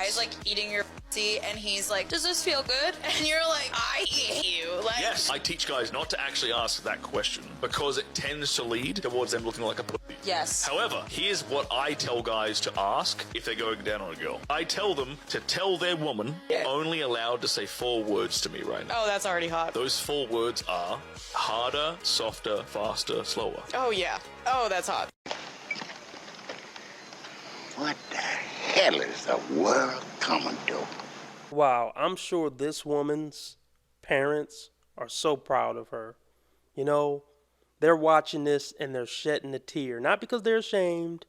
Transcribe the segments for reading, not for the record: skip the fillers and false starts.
guy's like eating your pussy and he's like, does this feel good? And you're like, I hate you. Like, yes, I teach guys not to actually ask that question because it tends to lead towards them looking like a pussy. yes. However, here's what I tell guys to ask if they're going down on a girl. I tell them to tell their woman only allowed to say 4 words to me right now. Oh, that's already hot. Those 4 words are harder, softer, faster, slower. Oh, yeah. Oh, that's hot. What the hell is the world coming to? Wow, I'm sure this woman's parents are so proud of her. You know, they're watching this and they're shedding a tear. Not because they're ashamed,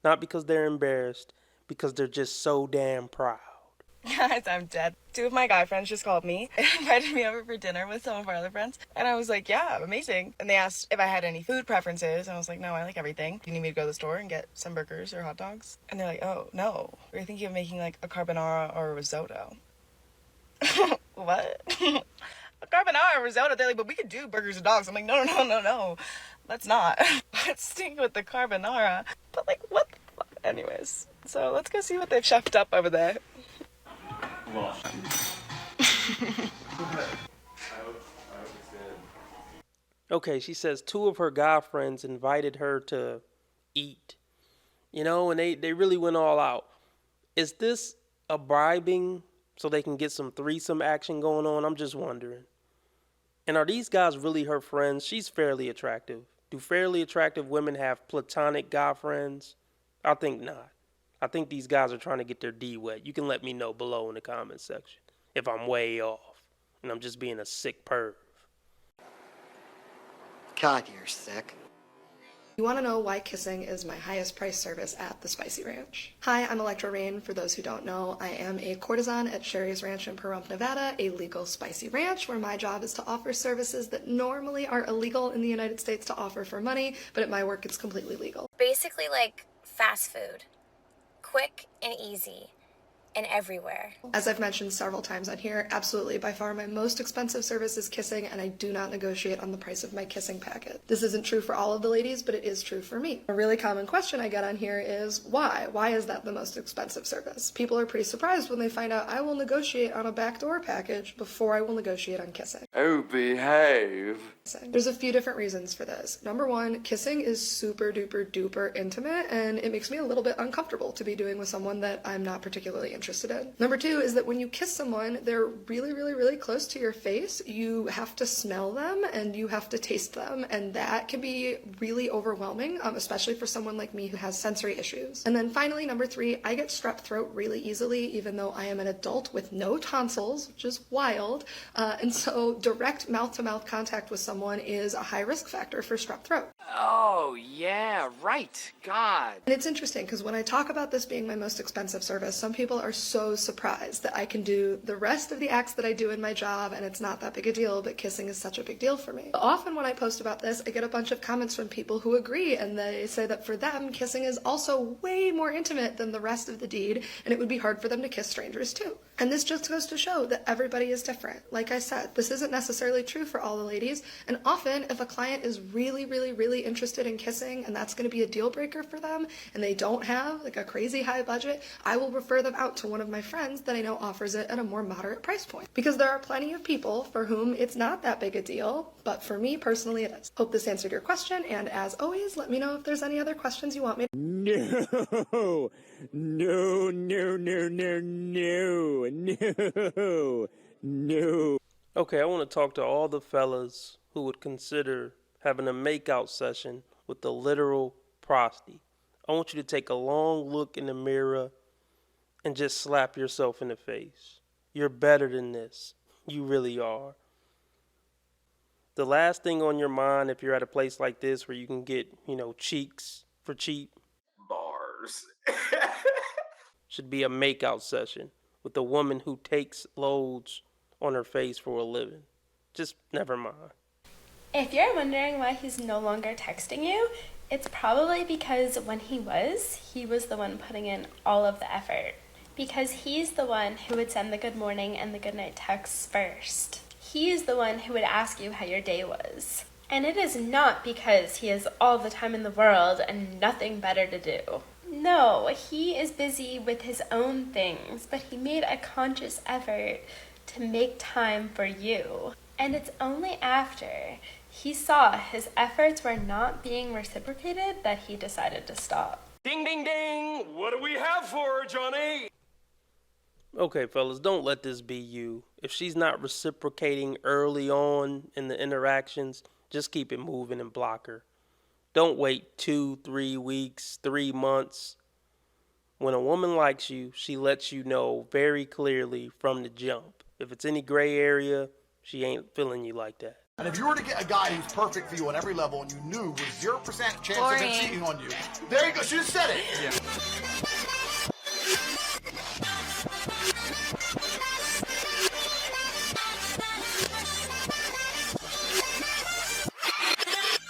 not because they're embarrassed, because they're just so damn proud. Guys, I'm dead. 2 of my guy friends just called me and invited me over for dinner with some of our other friends. And I was like, yeah, amazing. And they asked if I had any food preferences. And I was like, no, I like everything. You need me to go to the store and get some burgers or hot dogs? And they're like, oh, no. We're thinking of making like a carbonara or a risotto. What? A carbonara or risotto? They're like, but we could do burgers and dogs. I'm like, no. Let's not. Let's stick with the carbonara. But like, what the fuck? Anyways, so let's go see what they've chefed up over there. Okay, she says 2 of her guy friends invited her to eat. You know, and they really went all out. Is this a bribing so they can get some threesome action going on? I'm just wondering. And are these guys really her friends? She's fairly attractive. Do fairly attractive women have platonic guy friends? I think not. I think these guys are trying to get their D wet. You can let me know below in the comment section if I'm way off and I'm just being a sick perv. God, you're sick. You want to know why kissing is my highest price service at the Spicy Ranch? Hi, I'm Electra Rain. For those who don't know, I am a courtesan at Sherry's Ranch in Pahrump, Nevada, a legal spicy ranch where my job is to offer services that normally are illegal in the United States to offer for money, but at my work it's completely legal. Basically like fast food. Quick and easy. And everywhere. As I've mentioned several times on here, absolutely by far my most expensive service is kissing, and I do not negotiate on the price of my kissing packet. This isn't true for all of the ladies, but it is true for me. A really common question I get on here is why? Why is that the most expensive service? People are pretty surprised when they find out I will negotiate on a backdoor package before I will negotiate on kissing. Oh, behave. There's a few different reasons for this. Number one, kissing is super duper duper intimate, and it makes me a little bit uncomfortable to be doing with someone that I'm not particularly interested in. Number two is that when you kiss someone, they're really close to your face. You have to smell them and you have to taste them, and that can be really overwhelming, especially for someone like me who has sensory issues. And then finally, number three, I get strep throat really easily, even though I am an adult with no tonsils, which is wild, and so direct mouth-to-mouth contact with someone is a high risk factor for strep throat. Oh, yeah, right. God. And it's interesting because when I talk about this being my most expensive service, some people are so surprised that I can do the rest of the acts that I do in my job and it's not that big a deal, but kissing is such a big deal for me. Often when I post about this, I get a bunch of comments from people who agree, and they say that for them, kissing is also way more intimate than the rest of the deed, and it would be hard for them to kiss strangers too. And this just goes to show that everybody is different. Like I said, this isn't necessarily true for all the ladies, and often if a client is really interested in kissing and that's going to be a deal breaker for them and they don't have like a crazy high budget, I will refer them out to one of my friends that I know offers it at a more moderate price point. Because there are plenty of people for whom it's not that big a deal, but for me personally it is. Hope this answered your question, and as always, let me know if there's any other questions you want me to. No. Okay, I want to talk to all the fellas who would consider having a makeout session with the literal prosty. I want you to take a long look in the mirror and just slap yourself in the face. You're better than this. You really are. The last thing on your mind, if you're at a place like this where you can get, cheeks for cheap, Bars. should be a makeout session with a woman who takes loads on her face for a living. Just never mind. If you're wondering why he's no longer texting you, it's probably because when he was the one putting in all of the effort. Because he's the one who would send the good morning and the good night texts first. He's the one who would ask you how your day was. And it is not because he has all the time in the world and nothing better to do. No, he is busy with his own things, but he made a conscious effort to make time for you. And it's only after he saw his efforts were not being reciprocated that he decided to stop. Ding, ding, ding! What do we have for her, Johnny? Okay, fellas, don't let this be you. If she's not reciprocating early on in the interactions, just keep it moving and block her. Don't wait 2, 3 weeks, 3 months. When a woman likes you, she lets you know very clearly from the jump. If it's any gray area, she ain't feeling you like that. And if you were to get a guy who's perfect for you on every level and you knew with 0% chance of him cheating on you, there you go. She just said it. Yeah.